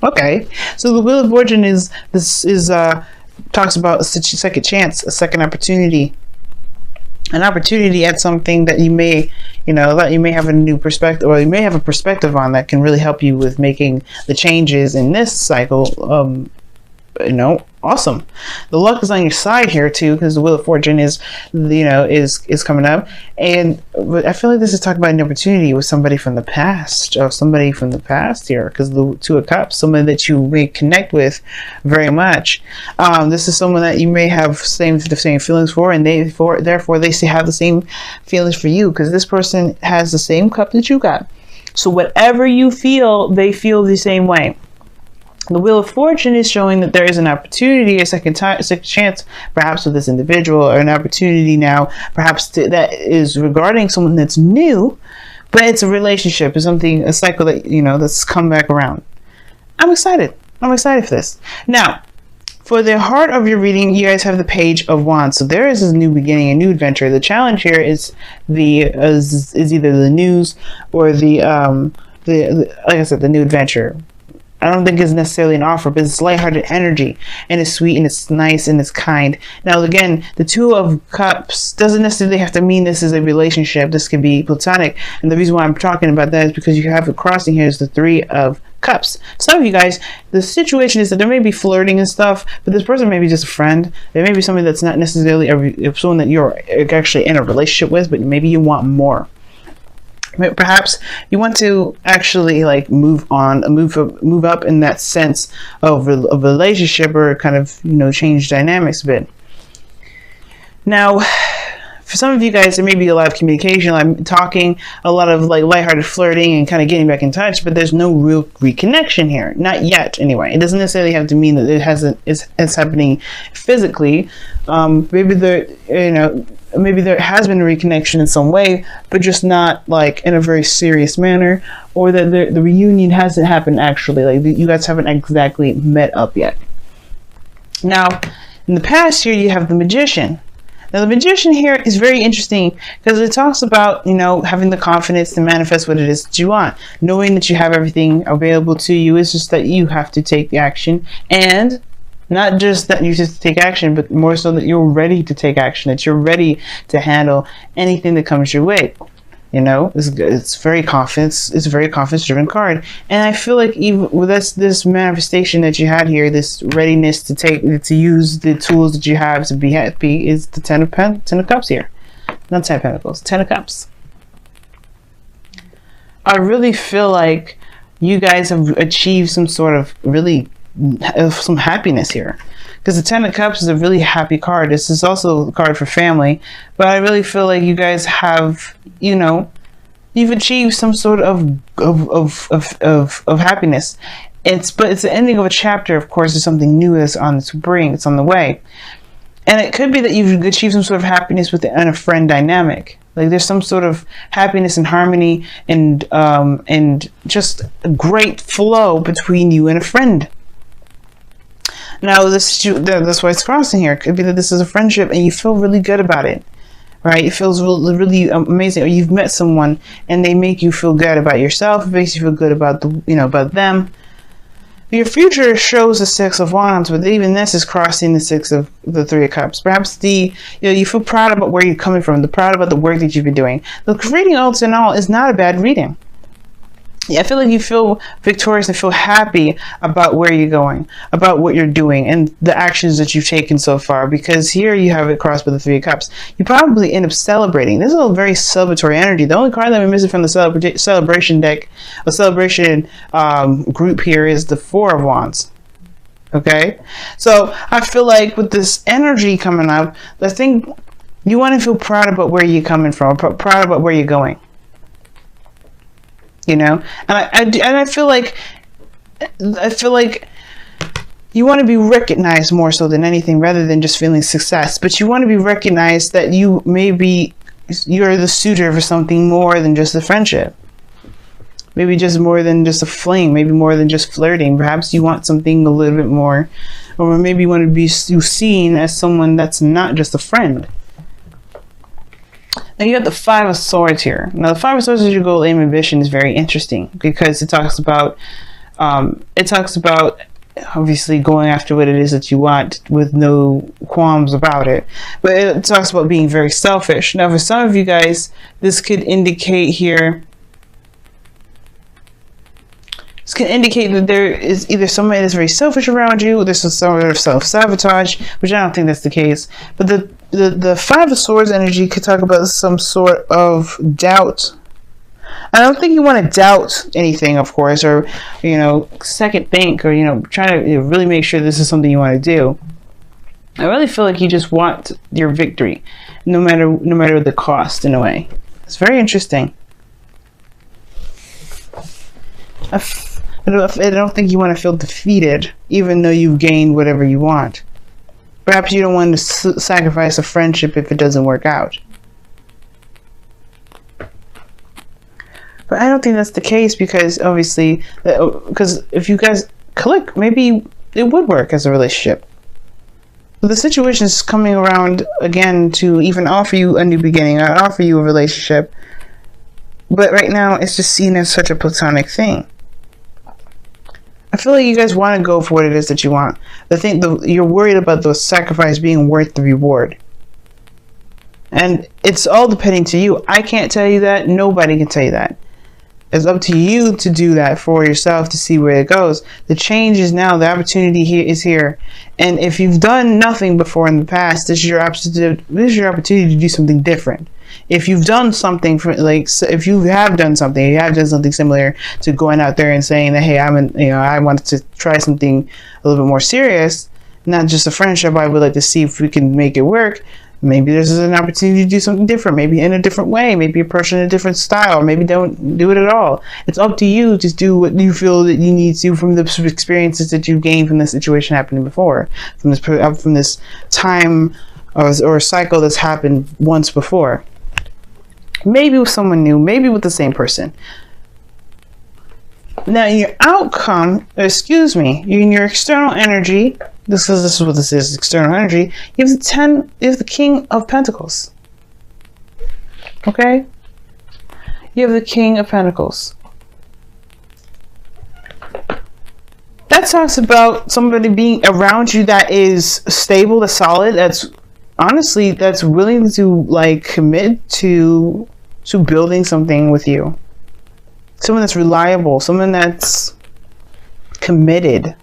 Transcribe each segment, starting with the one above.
Okay. So the Wheel of Fortune talks about a second chance, a second opportunity, an opportunity at something that you may, that you may have a new perspective, or you may have a perspective on that can really help you with making the changes in this cycle. Awesome. The luck is on your side here too, because the Wheel of Fortune is coming up, and I feel like this is talking about an opportunity with somebody from the past, here, because the Two of Cups, somebody that you may connect with very much. This is someone that you may have the same feelings for, and therefore they have the same feelings for you, because this person has the same cup that you got. So whatever you feel, they feel the same way. The Wheel of Fortune is showing that there is an opportunity, a second chance, perhaps with this individual, or an opportunity now, perhaps that is regarding someone that's new, but it's a relationship, it's a cycle that, that's come back around. I'm excited for this. Now, for the heart of your reading, you guys have the Page of Wands. So there is a new beginning, a new adventure. The challenge here is either the news or the like I said, the new adventure. I don't think it's necessarily an offer, but it's lighthearted energy, and it's sweet, and it's nice, and it's kind. Now, again, the Two of Cups doesn't necessarily have to mean this is a relationship. This could be platonic, and the reason why I'm talking about that is because you have it crossing here is the Three of Cups. Some of you guys, the situation is that there may be flirting and stuff, but this person may be just a friend. There may be somebody that's not necessarily someone that you're actually in a relationship with, but maybe you want more. Perhaps you want to actually move up in that sense of a relationship, or kind of change dynamics a bit. Now, for some of you guys, there may be a lot of communication, I'm talking, a lot of lighthearted flirting and kind of getting back in touch, but there's no real reconnection here, not yet. Anyway, it doesn't necessarily have to mean that it's happening physically. Maybe there has been a reconnection in some way, but just not in a very serious manner, or that the reunion hasn't happened actually. You guys haven't exactly met up yet. Now, in the past here, you have the Magician. Now, the Magician here is very interesting because it talks about, having the confidence to manifest what it is that you want. Knowing that you have everything available to you. It's just that you have to take the action, and not just that you just take action, but more so that you're ready to take action, that you're ready to handle anything that comes your way. It's very confidence. It's a very confidence-driven card, and I feel like even with this manifestation that you had here, this readiness to use the tools that you have to be happy, is the Ten of Cups here, not 10 of Pentacles, 10 of Cups. I really feel like you guys have achieved some sort of some happiness here, because the Ten of Cups is a really happy card. This is also a card for family, but I really feel like you guys have, you've achieved some sort of happiness. But it's the ending of a chapter. Of course, there's something new that's on it's on the way, and it could be that you've achieved some sort of happiness within a friend dynamic. There's some sort of happiness and harmony, and just a great flow between you and a friend. Now, that's why it's crossing here. It could be that this is a friendship and you feel really good about it, right? It feels really, really amazing. Or you've met someone and they make you feel good about yourself. It makes you feel good about about them. Your future shows the Six of Wands, but even this is crossing the Three of Cups. Perhaps you feel proud about where you're coming from, proud about the work that you've been doing. The reading, all in all, is not a bad reading. Yeah, I feel like you feel victorious and feel happy about where you're going, about what you're doing, and the actions that you've taken so far, because here you have it crossed with the Three of Cups. You probably end up celebrating. This is a very celebratory energy. The only card that we're missing from the celebration deck, a celebration group here, is the Four of Wands. Okay? So I feel like with this energy coming up, I think you want to feel proud about where you're coming from, proud about where you're going. And I feel like you want to be recognized more so than anything, rather than just feeling success. But you want to be recognized that you're the suitor for something more than just a friendship. Maybe just more than just a fling. Maybe more than just flirting. Perhaps you want something a little bit more, or maybe you want to be seen as someone that's not just a friend. Now you got the Five of Swords here. Now the Five of Swords as your goal, aim, ambition is very interesting, because it talks about It talks about obviously going after what it is that you want with no qualms about it, but it talks about being very selfish. Now for some of you guys, this could indicate here, this can indicate that there is either somebody that's very selfish around you, or there's some sort of self-sabotage, which I don't think that's the case. But the Five of Swords energy could talk about some sort of doubt. I don't think you want to doubt anything, of course, or, you know, second think, or, you know, trying to really make sure this is something you want to do. I really feel like you just want your victory, no matter the cost, in a way. It's very interesting. I don't think you want to feel defeated, even though you've gained whatever you want. Perhaps you don't want to sacrifice a friendship if it doesn't work out. But I don't think that's the case, because obviously, because if you guys click, maybe it would work as a relationship. But the situation is coming around again to even offer you a new beginning, or offer you a relationship. But right now, it's just seen as such a platonic thing. I feel like you guys want to go for what it is that you want. You're worried about the sacrifice being worth the reward. And it's all depending to you. I can't tell you that. Nobody can tell you that. It's up to you to do that for yourself, to see where it goes. The change is now. The opportunity here is here. And if you've done nothing before in the past, this is your opportunity to do something different. If you've done something if you have done something similar to going out there and saying that, hey, I wanted to try something a little bit more serious, not just a friendship. I would like to see if we can make it work. Maybe there's an opportunity to do something different, maybe in a different way, maybe approach in a different style, maybe don't do it at all. It's up to you to do what you feel that you need to from the experiences that you've gained from the situation happening before, from this time or cycle that's happened once before. Maybe with someone new, maybe with the same person. Now, in your outcome, in your external energy, this is what this is, external energy, you have the King of Pentacles. Okay? You have the King of Pentacles. That talks about somebody being around you that is stable, that's solid, that's willing to commit to building something with you. Someone that's reliable, someone that's committed,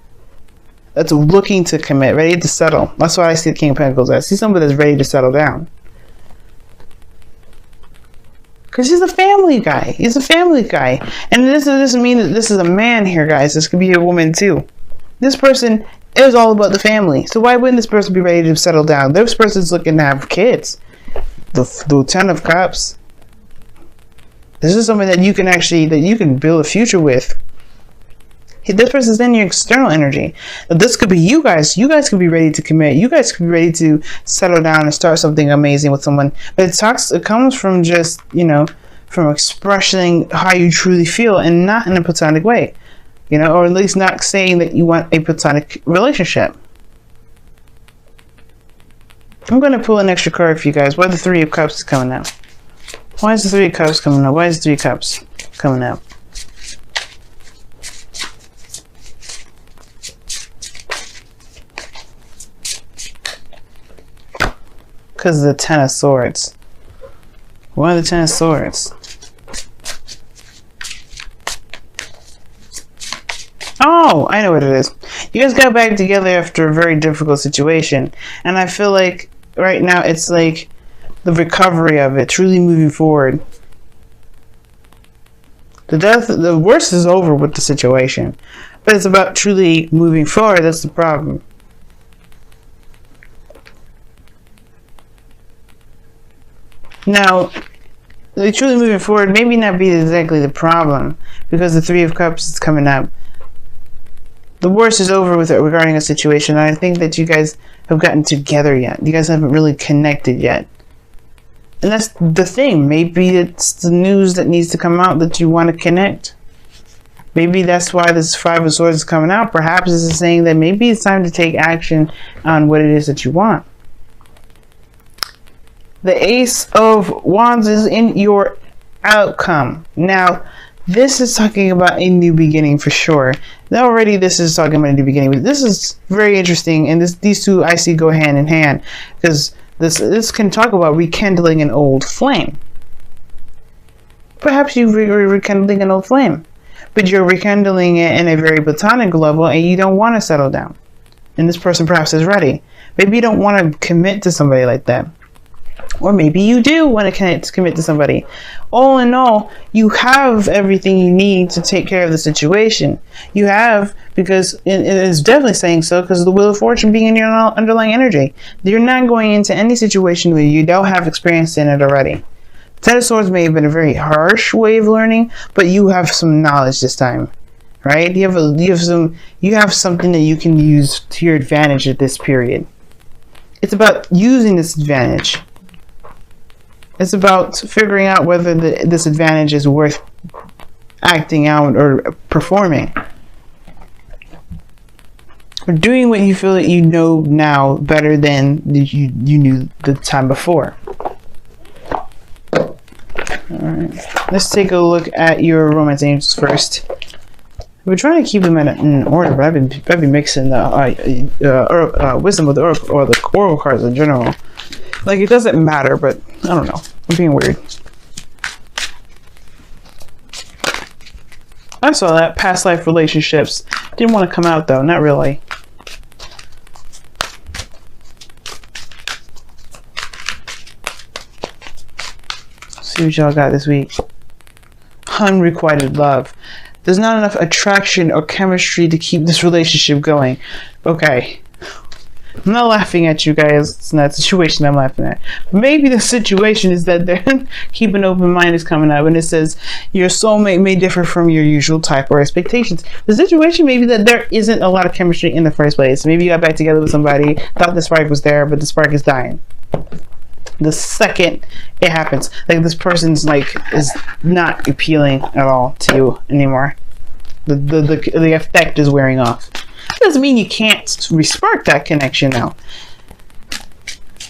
that's looking to commit, ready to settle. That's why I see the King of Pentacles. I see somebody that's ready to settle down. Because he's a family guy. He's a family guy. And this doesn't mean that this is a man here, guys. This could be a woman too. This person is all about the family. So why wouldn't this person be ready to settle down? This person's looking to have kids. The Ten of Cups. This is something that you can build a future with. This person's in your external energy. Now, this could be you guys. You guys could be ready to commit. You guys could be ready to settle down and start something amazing with someone. But it comes from just, from expressing how you truly feel, and not in a platonic way. Or at least not saying that you want a platonic relationship. I'm going to pull an extra card for you guys. Why the Three of Cups is coming out? Why is the Three of Cups coming out? Why is the Three of Cups coming out? Because of the Ten of Swords. Why the Ten of Swords? Oh, I know what it is. You guys got back together after a very difficult situation. And I feel like right now it's like the recovery of it, truly moving forward. The worst is over with the situation. But it's about truly moving forward. That's the problem. Now, truly moving forward maybe not be exactly the problem, because the Three of Cups is coming up. The worst is over with it regarding a situation. And I think that you guys have gotten together yet. You guys haven't really connected yet. And that's the thing. Maybe it's the news that needs to come out that you want to connect. Maybe that's why this Five of Swords is coming out. Perhaps this is saying that maybe it's time to take action on what it is that you want. The Ace of Wands is in your outcome. Now, This is talking about a new beginning for sure. Now already this is talking about a new beginning, but this is very interesting, and these two I see go hand in hand, because this can talk about rekindling an old flame. Perhaps you're rekindling an old flame, but you're rekindling it in a very platonic level, and you don't want to settle down. And this person perhaps is ready. Maybe you don't want to commit to somebody like that. Or maybe you do want to commit to somebody. All in all, you have everything you need to take care of the situation. You have, because it is definitely saying so, because of the Wheel of Fortune being in your underlying energy. You're not going into any situation where you don't have experience in it already. Ten of Swords may have been a very harsh way of learning, but you have some knowledge this time, right? You have something that you can use to your advantage at this period. It's about using this advantage. It's about figuring out whether this advantage is worth acting out or performing. Or doing what you feel that you know now better than you knew the time before. Alright, let's take a look at your romance angels first. We're trying to keep them in order, but I've been mixing the wisdom of the oracle, or the oracle cards in general. Like, it doesn't matter, but I don't know. I'm being weird. I saw that. Past life relationships. Didn't want to come out, though. Not really. Let's see what y'all got this week. Unrequited love. There's not enough attraction or chemistry to keep this relationship going. Okay. I'm not laughing at you guys. It's not a situation I'm laughing at. Maybe the situation is that they're keep an open mind is coming up, and it says your soulmate may differ from your usual type or expectations. The situation may be that there isn't a lot of chemistry in the first place. Maybe you got back together with somebody, thought the spark was there, but the spark is dying. The second it happens, like, this person's like is not appealing at all to you anymore. The effect is wearing off. Doesn't mean you can't respark that connection now,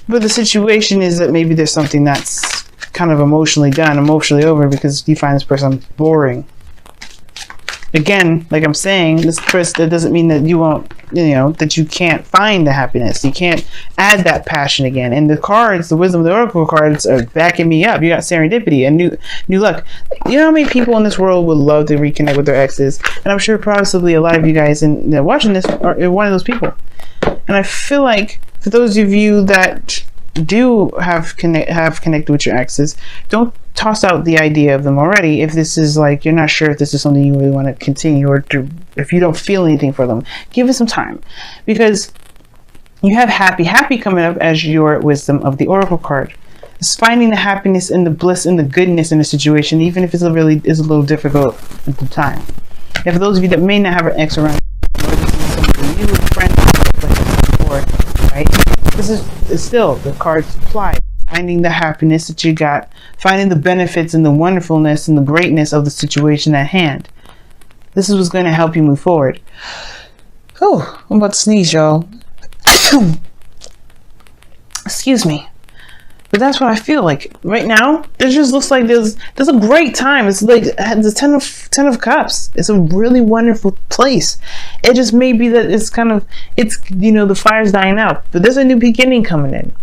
but the situation is that maybe there's something that's kind of emotionally done, emotionally over, because you find this person boring. Again, like I'm saying, this person, that doesn't mean that you won't, that you can't find the happiness. You can't add that passion again. And the cards, the wisdom of the oracle cards, are backing me up. You got serendipity and new luck. You know how many people in this world would love to reconnect with their exes? And I'm sure possibly a lot of you guys watching this are one of those people. And I feel like for those of you that do have connected with your exes, don't toss out the idea of them already if this is like you're not sure if this is something you really want to continue, or if you don't feel anything for them. Give it some time, because you have happy coming up as your wisdom of the oracle card. It's finding the happiness and the bliss and the goodness in a situation, even if it's a little difficult at the time. And for those of you that may not have an ex around, or this is something new, friend, before, right? This is still the cards apply. Finding the happiness that you got, finding the benefits and the wonderfulness and the greatness of the situation at hand. This is what's going to help you move forward. Oh, I'm about to sneeze, y'all. Excuse me. But that's what I feel like right now. It just looks like there's a great time. It's like the ten of cups. It's a really wonderful place. It just may be that it's the fire's dying out, but there's a new beginning coming in.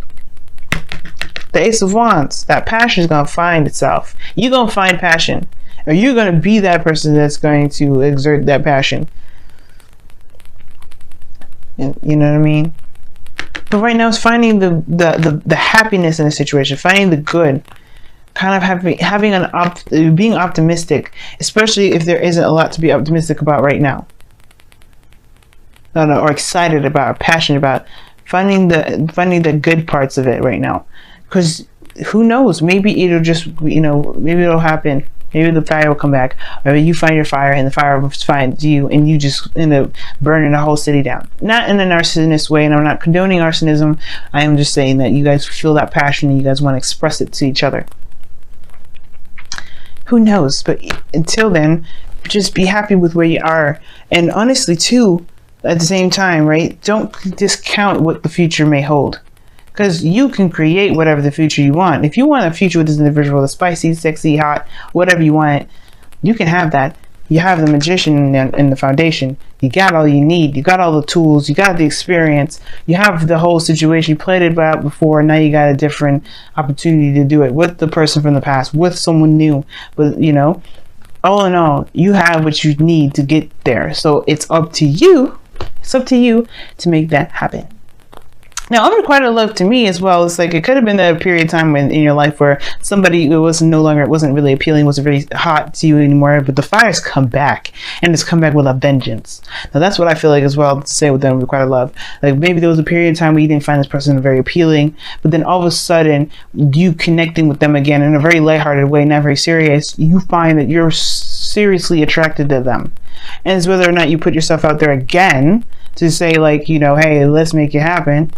The Ace of Wands. That passion is gonna find itself. You're gonna find passion, or you're gonna be that person that's going to exert that passion. You know what I mean? But right now, it's finding the happiness in a situation, finding the good, kind of being optimistic, especially if there isn't a lot to be optimistic about right now. Or excited about, or passionate about. Finding the good parts of it right now, because who knows? Maybe it'll just maybe it'll happen. Maybe the fire will come back, or you find your fire and the fire will find you, and you just end up burning the whole city down. Not in a narcissistic way, and I'm not condoning arsonism. I am just saying that you guys feel that passion and you guys want to express it to each other. Who knows? But until then, just be happy with where you are. And honestly, too, at the same time, right? Don't discount what the future may hold. Because you can create whatever the future you want. If you want a future with this individual that's spicy, sexy, hot, whatever you want, You can have that. You have the magician in the foundation. You got all you need. You got all the tools. You got the experience. You have the whole situation. You played it out before. Now you got a different opportunity to do it with the person from the past, with someone new. But, you know, all in all, you have what you need to get there. So it's up to you. It's up to you to make that happen. Now, unrequited love to me as well, it's like it could have been a period of time in your life where somebody it wasn't really appealing, wasn't really hot to you anymore, but the fire's come back, and it's come back with a vengeance. Now, that's what I feel like as well to say with the unrequited love. Like maybe there was a period of time where you didn't find this person very appealing, but then all of a sudden, you connecting with them again in a very lighthearted way, not very serious, you find that you're seriously attracted to them. And it's whether or not you put yourself out there again to say like, you know, hey, let's make it happen.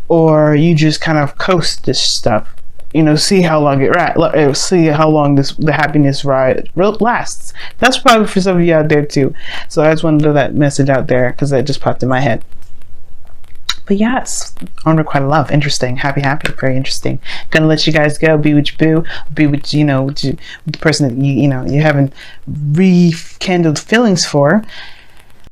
Or you just kind of coast this stuff, you know, see how long see how long the happiness ride lasts. That's probably for some of you out there too. So I just wanted to throw that message out there because that just popped in my head. But yes, unrequited love, interesting, happy, very interesting. Gonna let you guys go, be with your boo, be with, you know, with the person that you know you haven't rekindled feelings for.